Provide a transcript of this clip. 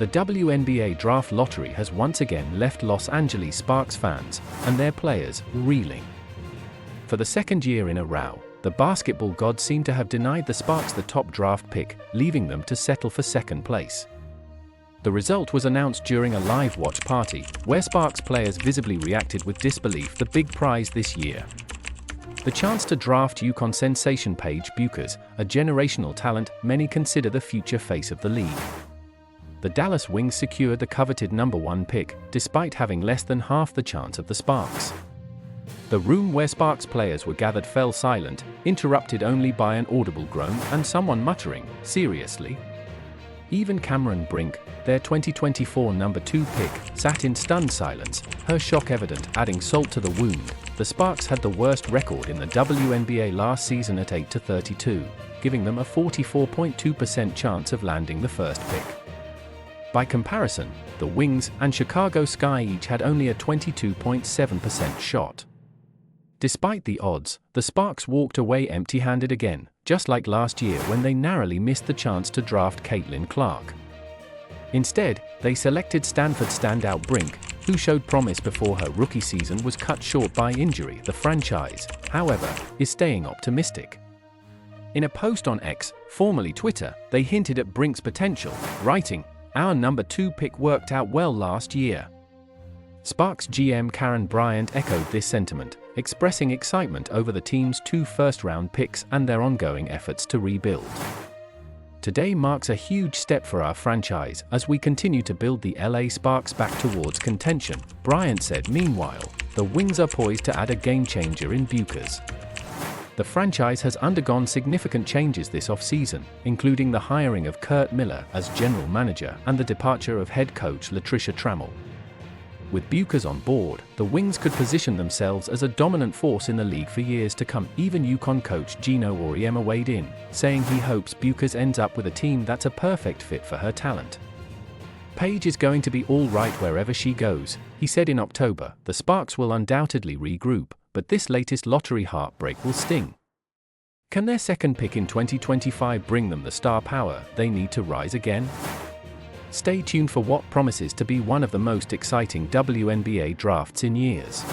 The WNBA Draft Lottery has once again left Los Angeles Sparks fans and their players reeling. For the second year in a row, the basketball gods seem to have denied the Sparks the top draft pick, leaving them to settle for second place. The result was announced during a live watch party, where Sparks players visibly reacted with disbelief. The big prize this year: the chance to draft UConn sensation Paige Bueckers, a generational talent many consider the future face of the league. The Dallas Wings secured the coveted #1 pick, despite having less than half the chance of the Sparks. The room where Sparks players were gathered fell silent, interrupted only by an audible groan and someone muttering, "Seriously?" Even Cameron Brink, their 2024 #2 pick, sat in stunned silence, her shock evident, adding salt to the wound. The Sparks had the worst record in the WNBA last season at 8-32, giving them a 44.2% chance of landing the first pick. By comparison, the Wings and Chicago Sky each had only a 22.7% shot. Despite the odds, the Sparks walked away empty-handed again, just like last year when they narrowly missed the chance to draft Caitlin Clark. Instead, they selected Stanford standout Brink, who showed promise before her rookie season was cut short by injury. The franchise, however, is staying optimistic. In a post on X, formerly Twitter, they hinted at Brink's potential, writing, "Our #2 pick worked out well last year." Sparks GM Karen Bryant echoed this sentiment, expressing excitement over the team's 2 first-round picks and their ongoing efforts to rebuild. "Today marks a huge step for our franchise as we continue to build the LA Sparks back towards contention," Bryant said. Meanwhile, the Wings are poised to add a game-changer in Bueckers. The franchise has undergone significant changes this offseason, including the hiring of Kurt Miller as general manager and the departure of head coach Latricia Trammell. With Bueckers on board, the Wings could position themselves as a dominant force in the league for years to come. Even UConn coach Gino Auriemma weighed in, saying he hopes Bueckers ends up with a team that's a perfect fit for her talent. "Paige is going to be all right wherever she goes," he said in October. "The Sparks will undoubtedly regroup, but this latest lottery heartbreak will sting. Can their second pick in 2025 bring them the star power they need to rise again?" Stay tuned for what promises to be one of the most exciting WNBA drafts in years.